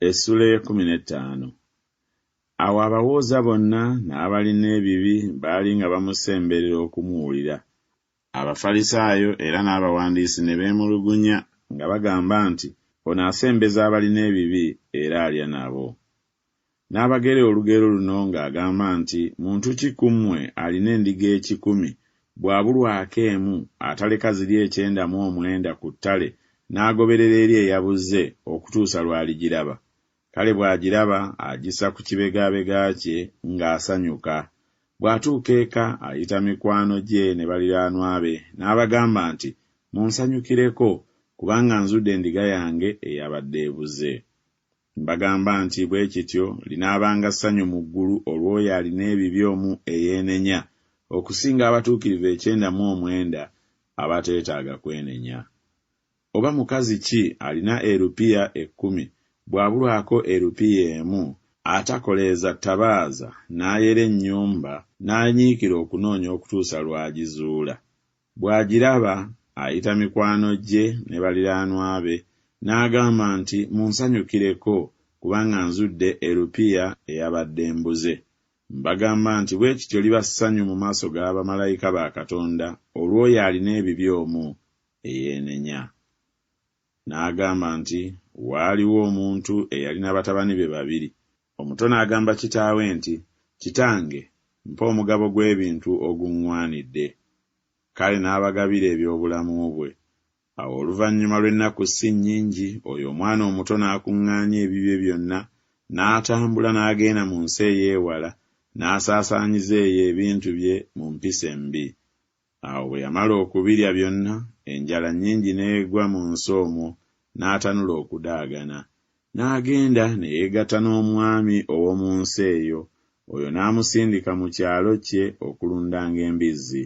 Essula 15. Awo abawooza bonna n'abalina ebibi baali nga bamusemberera okumuwulira. Abafalisaayo era n'abawandiisi ne beemulugunya nga bagamba nti ono asembeza abalina ebibi era alya nabo. N'abagera olugero luno ng'agamba nti muntu ki ku mmwe alina endiga 10, bw'abulwako emu ataleka ziri 99 ku ttale n'agoberera eri eyabuze okutuusa lw'aligiraba. Kale bw'agiraba agissa ku kibegaabega kye ng'asanyuka. Bw'atuuka eka ayita mikwano gye ne baliraanwa be n'abagamba nti munsanyukireko kubanga nzudde endiga yange eyabadde ebuze. Mbagamba nti bwe kityo linaabanga ssanyu mu ggulu olw'oyo alina ebibi omu eyeenenya okusinga abatuukirivu 99 abateetaaga kwenenya. Oba mukazi ki alina erupiya 10, bw'abulwako erupiya emu atakoleeza ttabaaza n'ayera ennyumba n'anyiikira okunoonya okutuusa lw'agizuula. Bw'agiraba ayita mikwano gye ne baliraanwa be n'agamba nti munsanyukireko kubanga nzudde erupiya eyabadde mbuze. Mbagamba nti bwe kityo liba ssanyu mu maaso g'abamalayika ba Katonda olw'oyo alina ebibi omu eyeenenya. N'agamba nti waaliwo omuntu eyalina batabani be 2. Omuto n'agamba kitaawe nti, kitange, mpa omugabo gw'ebintu oguŋŋwanidde. Kale n'abagabira ebyobulamu bwe. Awo oluvannyuma lw'ennaku si nnyingi oyo omwana omuto n'akuŋŋaanya ebibye byonna n'atambula n'agenda mu nsi ey'ewala n'asaasaanyiza eyo ebintu bye mu mpisa embi. Awo bwe yamala okubirya byonna, enjala nnyingi n'egwa mu nsi omwo n'atanula okudaagana. N'agenda ne yeegatta n'omwami ow'omu nsi eyo, oyo n'amusindika mu kyalo kye okulundanga embizzi.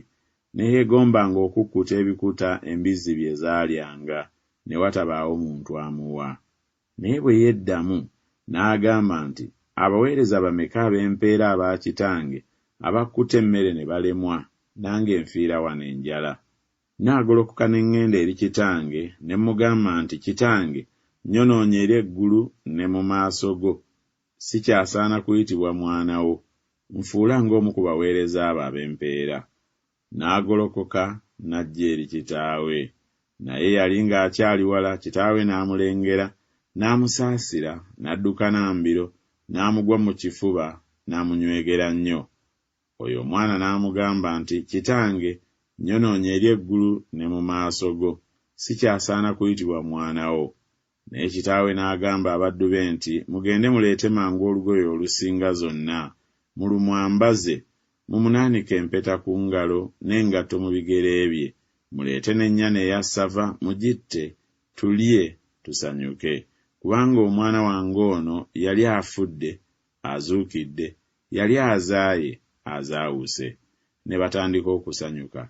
Ne yeegombanga okukkuta ebikuta embizzi bye zaalyanga, ne watabaawo muntu amuwa. Naye bwe yeddamu n'agamba nti abaweereza bameka ab'empeera aba kitange abakkuta emmere ne balemwa, nange nfiira wano enjala. N'agolokoka ne ŋŋenda eri kitange ne mugamba nti kitange, nnyonoonye eri eggulu ne mu maaso go, sikyasaana kuyitibwa mwana wo, nfuula ng'omu ku baweereza abo ab'empeera. N'agolokoka n'ajja eri kitaawe. Naye yali ng'akyali wala, kitaawe n'amulengera, n'amusaasira, n'adduka n'ambiro, n'amugwa mu kifuba, n'amunywegera nnyo. Oyo omwana n'amugamba nti kitange, nnyonoonye eri eggulu ne mu maaso go, sikyasaana kuyitibwa mwana wo. Naye kitaawe n'agamba abaddu be nti mugende muleete mangu olugoye olusinga zonna, mulumwambaze, mumunaanike empeta ku ngalo n'engatto mu bigere bye, muleete n'ennyana eya ssava mugitte, tulye tusanyuke. Kubanga omwana wange ono yali afudde, azuukidde, yali azaaye, azaawuse. Ne batandika okusanyuka.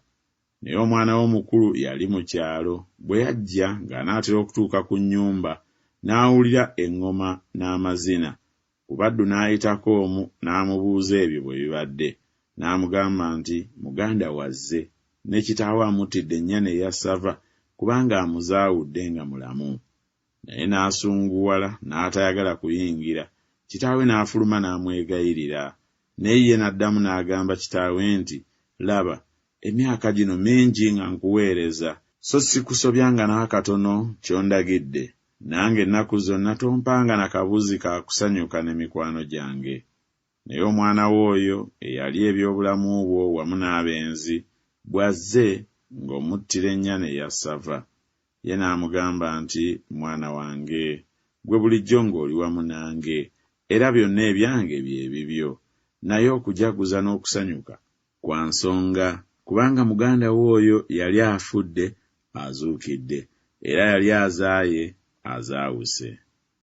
Naye omwana w'omukulu yali mu kyalo. Bwe yajja ng'anaatera okutuuka ku nnyumba, n'awulira eŋŋoma n'amazina. Ku baddu n'ayitako omu n'amubuuza ebyo bwe bibadde. N'amugamba nti muganda wazze, ne kitaawe amuttidde ennyana eya ssava kubanga amuzaawudde nga mulamu. Naye n'asunguwala n'atayagala kuyingira. Kitaawe n'afuluma n'amwegayirira. Naye ye n'addamu n'agamba kitaawe nti laba, emyaka gino mingi nga nkuweereza, so sikusobyanga n'akatono ky'ondagidde. Nange ennaku zonna tompanga na kabuzi ka kusanyuka ne mikwano gyange. Naye omwana w'oyo eyali ebyobulamu bwo wamu n'abenzi, bw'azze ng'omuttira ennyana eya ssava. Ye n'amugamba nti mwana wange, gwe bulijjo ng'oli wamu nange, era byonna ebyange bye bibyo. Naye okujaguza n'okusanyuka kwa nsonga, kubanga muganda w'oyo yali afudde, azuukidde, era yali azaaye, azaawuse.